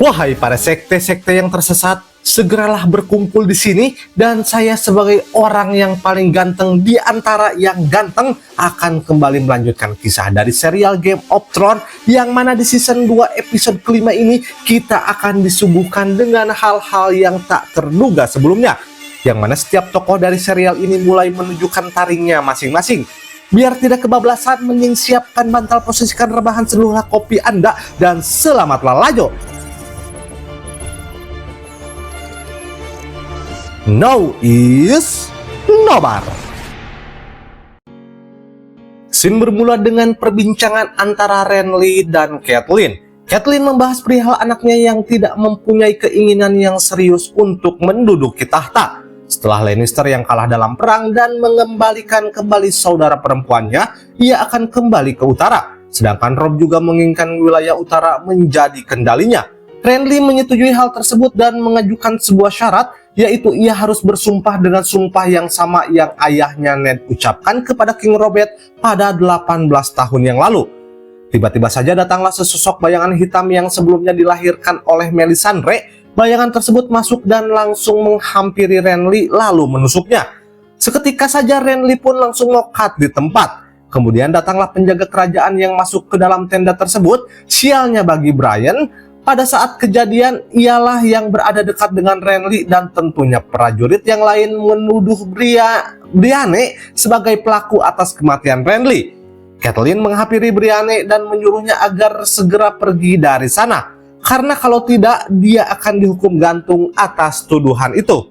Wahai para sekte-sekte yang tersesat, segeralah berkumpul di sini dan saya sebagai orang yang paling ganteng di antara yang ganteng akan kembali melanjutkan kisah dari serial Game of Thrones yang mana di season 2 episode kelima ini kita akan disuguhkan dengan hal-hal yang tak terduga sebelumnya, yang mana setiap tokoh dari serial ini mulai menunjukkan taringnya masing-masing. Biar tidak kebablasan, mending siapkan bantal, posisikan rebahan, seduhlah kopi Anda, dan selamatlah lajo. Now is nobar. Scene bermula dengan perbincangan antara Renly dan Catelyn. Catelyn membahas perihal anaknya yang tidak mempunyai keinginan yang serius untuk menduduki tahta setelah Lannister yang kalah dalam perang dan mengembalikan kembali saudara perempuannya. Ia akan kembali ke utara, sedangkan Robb juga menginginkan wilayah utara menjadi kendalinya. Renly menyetujui hal tersebut dan mengajukan sebuah syarat, yaitu ia harus bersumpah dengan sumpah yang sama yang ayahnya Ned ucapkan kepada King Robert pada 18 tahun yang lalu. Tiba-tiba saja datanglah sesosok bayangan hitam yang sebelumnya dilahirkan oleh Melisandre. Bayangan tersebut masuk dan langsung menghampiri Renly lalu menusuknya. Seketika saja Renly pun langsung nokat di tempat. Kemudian datanglah penjaga kerajaan yang masuk ke dalam tenda tersebut. Sialnya bagi Brian, pada saat kejadian ialah yang berada dekat dengan Renly dan tentunya prajurit yang lain menuduh Brienne sebagai pelaku atas kematian Renly. Catelyn menghampiri Brienne dan menyuruhnya agar segera pergi dari sana, karena kalau tidak dia akan dihukum gantung atas tuduhan itu.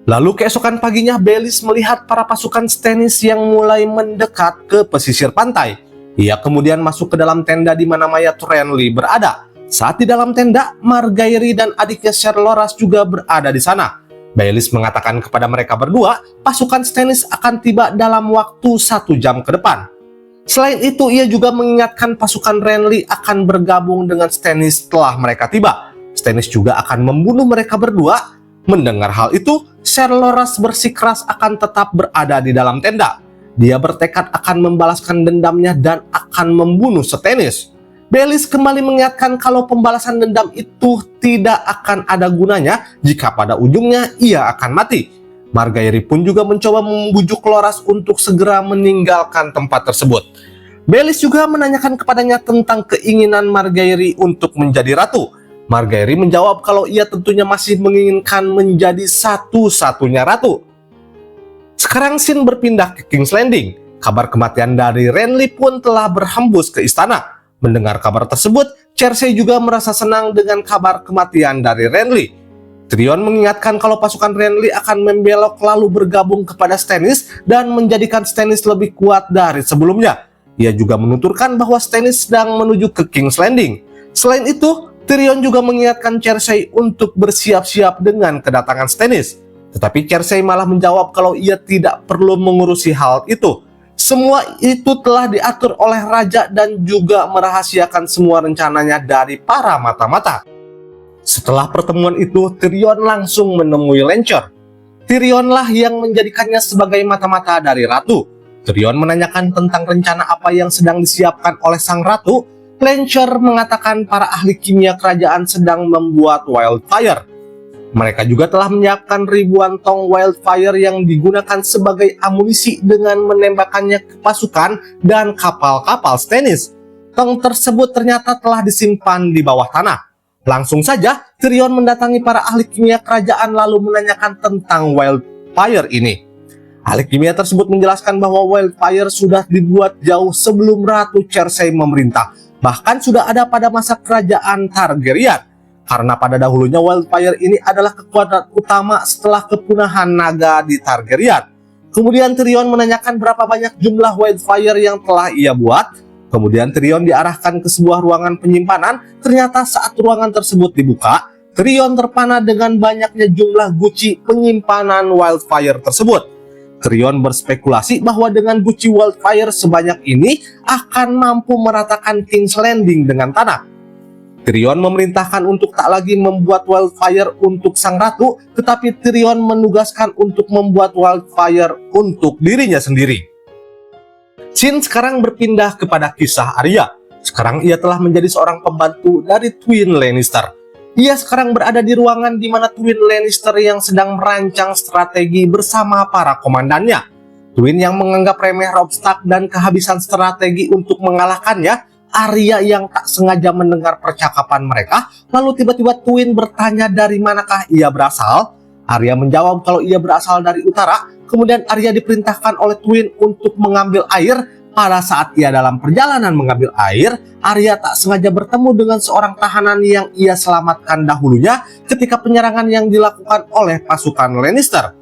Lalu keesokan paginya Belys melihat para pasukan Stannis yang mulai mendekat ke pesisir pantai. Ia kemudian masuk ke dalam tenda di mana mayat Renly berada. Saat di dalam tenda, Margaery dan adiknya Ser Loras juga berada di sana. Belys mengatakan kepada mereka berdua, pasukan Stannis akan tiba dalam waktu 1 jam ke depan. Selain itu, ia juga mengingatkan pasukan Renly akan bergabung dengan Stannis setelah mereka tiba. Stannis juga akan membunuh mereka berdua. Mendengar hal itu, Ser Loras bersikeras akan tetap berada di dalam tenda. Dia bertekad akan membalaskan dendamnya dan akan membunuh Stannis. Belys kembali mengingatkan kalau pembalasan dendam itu tidak akan ada gunanya jika pada ujungnya ia akan mati. Margaery pun juga mencoba membujuk Loras untuk segera meninggalkan tempat tersebut. Belys juga menanyakan kepadanya tentang keinginan Margaery untuk menjadi ratu. Margaery menjawab kalau ia tentunya masih menginginkan menjadi satu-satunya ratu. Sekarang scene berpindah ke King's Landing. Kabar kematian dari Renly pun telah berhembus ke istana. Mendengar kabar tersebut, Cersei juga merasa senang dengan kabar kematian dari Renly. Tyrion mengingatkan kalau pasukan Renly akan membelok lalu bergabung kepada Stannis dan menjadikan Stannis lebih kuat dari sebelumnya. Ia juga menuturkan bahwa Stannis sedang menuju ke King's Landing. Selain itu, Tyrion juga mengingatkan Cersei untuk bersiap-siap dengan kedatangan Stannis. Tetapi Cersei malah menjawab kalau ia tidak perlu mengurusi hal itu. Semua itu telah diatur oleh raja dan juga merahasiakan semua rencananya dari para mata-mata. Setelah pertemuan itu, Tyrion langsung menemui Lancer. Tyrionlah yang menjadikannya sebagai mata-mata dari ratu. Tyrion menanyakan tentang rencana apa yang sedang disiapkan oleh sang ratu. Lancer mengatakan para ahli kimia kerajaan sedang membuat wildfire. Mereka juga telah menyiapkan ribuan tong wildfire yang digunakan sebagai amunisi dengan menembakkannya ke pasukan dan kapal-kapal Stannis. Tong tersebut ternyata telah disimpan di bawah tanah. Langsung saja, Tyrion mendatangi para ahli kimia kerajaan lalu menanyakan tentang wildfire ini. Ahli kimia tersebut menjelaskan bahwa wildfire sudah dibuat jauh sebelum Ratu Cersei memerintah. Bahkan sudah ada pada masa kerajaan Targaryen. Karena pada dahulunya wildfire ini adalah kekuatan utama setelah kepunahan naga di Targaryen. Kemudian Tyrion menanyakan berapa banyak jumlah wildfire yang telah ia buat. Kemudian Tyrion diarahkan ke sebuah ruangan penyimpanan. Ternyata saat ruangan tersebut dibuka, Tyrion terpana dengan banyaknya jumlah guci penyimpanan wildfire tersebut. Tyrion berspekulasi bahwa dengan guci wildfire sebanyak ini akan mampu meratakan King's Landing dengan tanah. Tyrion memerintahkan untuk tak lagi membuat wildfire untuk sang ratu, tetapi Tyrion menugaskan untuk membuat wildfire untuk dirinya sendiri. Scene sekarang berpindah kepada kisah Arya. Sekarang ia telah menjadi seorang pembantu dari Twin Lannister. Ia sekarang berada di ruangan di mana Tywin Lannister yang sedang merancang strategi bersama para komandannya. Tywin yang menganggap remeh Robb Stark dan kehabisan strategi untuk mengalahkannya. Arya yang tak sengaja mendengar percakapan mereka, lalu tiba-tiba Tywin bertanya dari manakah ia berasal. Arya menjawab kalau ia berasal dari utara. Kemudian Arya diperintahkan oleh Tywin untuk mengambil air. Pada saat ia dalam perjalanan mengambil air, Arya tak sengaja bertemu dengan seorang tahanan yang ia selamatkan dahulunya ketika penyerangan yang dilakukan oleh pasukan Lannister.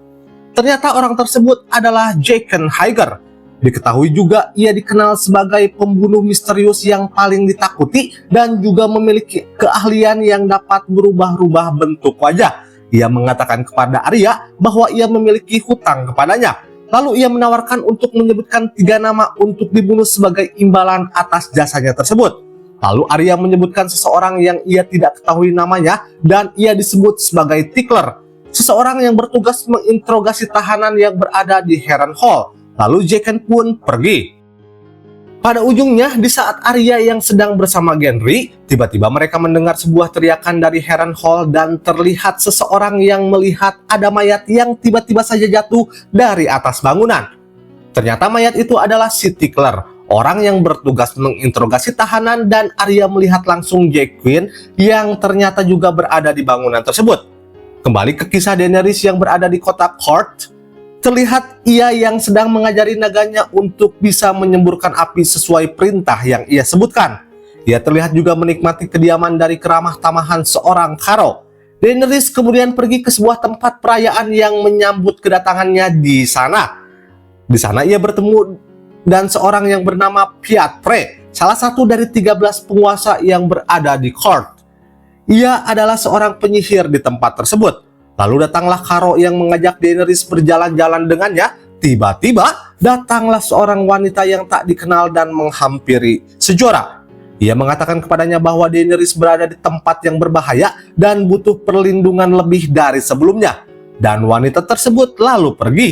Ternyata orang tersebut adalah Jaqen H'ghar. Diketahui juga ia dikenal sebagai pembunuh misterius yang paling ditakuti dan juga memiliki keahlian yang dapat berubah-ubah bentuk wajah. Ia mengatakan kepada Arya bahwa ia memiliki hutang kepadanya. Lalu ia menawarkan untuk menyebutkan 3 nama untuk dibunuh sebagai imbalan atas jasanya tersebut. Lalu Arya menyebutkan seseorang yang ia tidak ketahui namanya dan ia disebut sebagai Tickler, seseorang yang bertugas menginterogasi tahanan yang berada di Harrenhal. Lalu Jaqen pun pergi. Pada ujungnya, di saat Arya yang sedang bersama Gendry, tiba-tiba mereka mendengar sebuah teriakan dari Harrenhal dan terlihat seseorang yang melihat ada mayat yang tiba-tiba saja jatuh dari atas bangunan. Ternyata mayat itu adalah si Tickler, orang yang bertugas menginterogasi tahanan, dan Arya melihat langsung Jaqen yang ternyata juga berada di bangunan tersebut. Kembali ke kisah Daenerys yang berada di kota Court. Terlihat ia yang sedang mengajari naganya untuk bisa menyemburkan api sesuai perintah yang ia sebutkan. Ia terlihat juga menikmati kediaman dari keramah tamahan seorang Kharo. Daenerys kemudian pergi ke sebuah tempat perayaan yang menyambut kedatangannya di sana. Di sana ia bertemu dan seorang yang bernama Piatre, salah satu dari 13 penguasa yang berada di Court. Ia adalah seorang penyihir di tempat tersebut. Lalu datanglah Kharo yang mengajak Daenerys berjalan-jalan dengannya. Tiba-tiba datanglah seorang wanita yang tak dikenal dan menghampiri Sejora. Ia mengatakan kepadanya bahwa Daenerys berada di tempat yang berbahaya dan butuh perlindungan lebih dari sebelumnya. Dan wanita tersebut lalu pergi.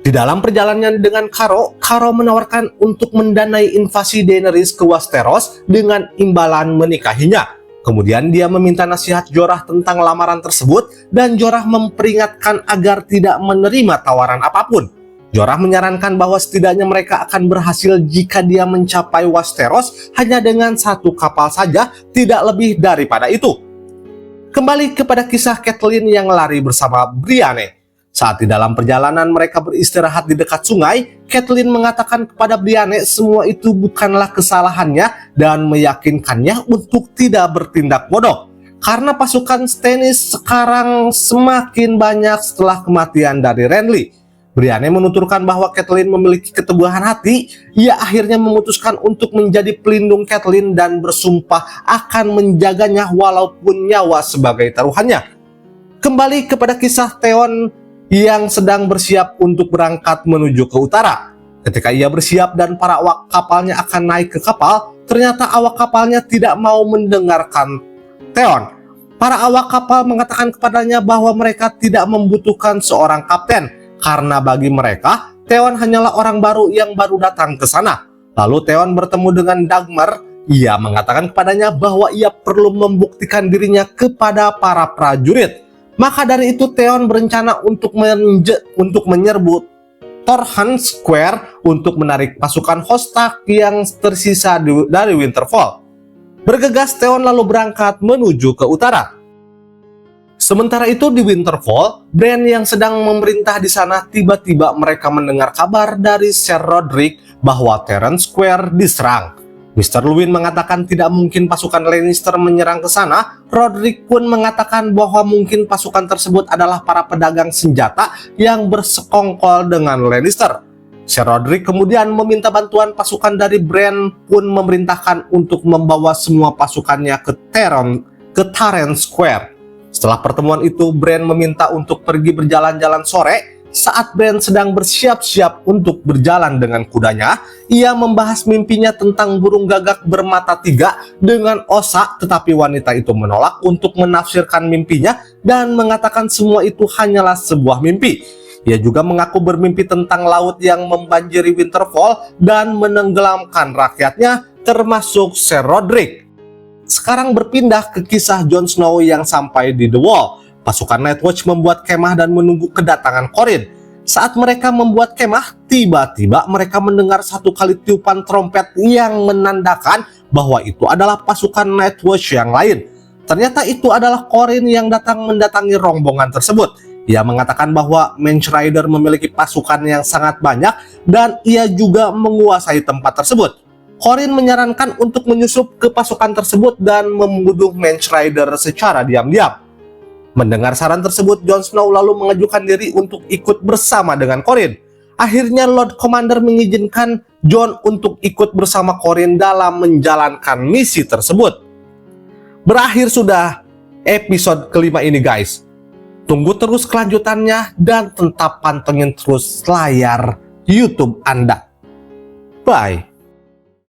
Di dalam perjalanannya dengan Kharo menawarkan untuk mendanai invasi Daenerys ke Westeros dengan imbalan menikahinya. Kemudian dia meminta nasihat Jorah tentang lamaran tersebut dan Jorah memperingatkan agar tidak menerima tawaran apapun. Jorah menyarankan bahwa setidaknya mereka akan berhasil jika dia mencapai Westeros hanya dengan 1 kapal saja, tidak lebih daripada itu. Kembali kepada kisah Catelyn yang lari bersama Brienne. Saat di dalam perjalanan mereka beristirahat di dekat sungai, Catelyn mengatakan kepada Brienne semua itu bukanlah kesalahannya dan meyakinkannya untuk tidak bertindak bodoh. Karena pasukan Stannis sekarang semakin banyak setelah kematian dari Renly. Brienne menuturkan bahwa Catelyn memiliki keteguhan hati. Ia akhirnya memutuskan untuk menjadi pelindung Catelyn dan bersumpah akan menjaganya walaupun nyawa sebagai taruhannya. Kembali kepada kisah Theon yang sedang bersiap untuk berangkat menuju ke utara. Ketika ia bersiap dan para awak kapalnya akan naik ke kapal, ternyata awak kapalnya tidak mau mendengarkan Theon. Para awak kapal mengatakan kepadanya bahwa mereka tidak membutuhkan seorang kapten, karena bagi mereka, Theon hanyalah orang baru yang baru datang ke sana. Lalu Theon bertemu dengan Dagmar. Ia mengatakan kepadanya bahwa ia perlu membuktikan dirinya kepada para prajurit. Maka dari itu Theon berencana untuk menyerbu Torrhen Square untuk menarik pasukan Hostak yang tersisa dari Winterfell. Bergegas Theon lalu berangkat menuju ke utara. Sementara itu di Winterfell, Bran yang sedang memerintah di sana tiba-tiba mereka mendengar kabar dari Ser Rodrik bahwa Torrhen Square diserang. Mr. Luwin mengatakan tidak mungkin pasukan Lannister menyerang ke sana. Rodrik pun mengatakan bahwa mungkin pasukan tersebut adalah para pedagang senjata yang bersekongkol dengan Lannister. Ser Rodrik kemudian meminta bantuan pasukan dari Bran pun memerintahkan untuk membawa semua pasukannya ke Torrhen Square. Setelah pertemuan itu, Bran meminta untuk pergi berjalan-jalan sore. Saat Bran sedang bersiap-siap untuk berjalan dengan kudanya, ia membahas mimpinya tentang burung gagak bermata 3 dengan Osa, tetapi wanita itu menolak untuk menafsirkan mimpinya dan mengatakan semua itu hanyalah sebuah mimpi. Ia juga mengaku bermimpi tentang laut yang membanjiri Winterfell dan menenggelamkan rakyatnya, termasuk Ser Rodrik. sekarang berpindah ke kisah Jon Snow yang sampai di The Wall. Pasukan Nightwatch membuat kemah dan menunggu kedatangan Qhorin. Saat mereka membuat kemah, tiba-tiba mereka mendengar satu kali tiupan trompet yang menandakan bahwa itu adalah pasukan Nightwatch yang lain. Ternyata itu adalah Qhorin yang datang mendatangi rombongan tersebut. Ia mengatakan bahwa Mance Rayder memiliki pasukan yang sangat banyak dan ia juga menguasai tempat tersebut. Qhorin menyarankan untuk menyusup ke pasukan tersebut dan membunuh Mance Rayder secara diam-diam. Mendengar saran tersebut, Jon Snow lalu mengajukan diri untuk ikut bersama dengan Qhorin. Akhirnya Lord Commander mengizinkan Jon untuk ikut bersama Qhorin dalam menjalankan misi tersebut. Berakhir sudah episode kelima ini guys. Tunggu terus kelanjutannya dan tetap pantengin terus layar YouTube Anda. Bye.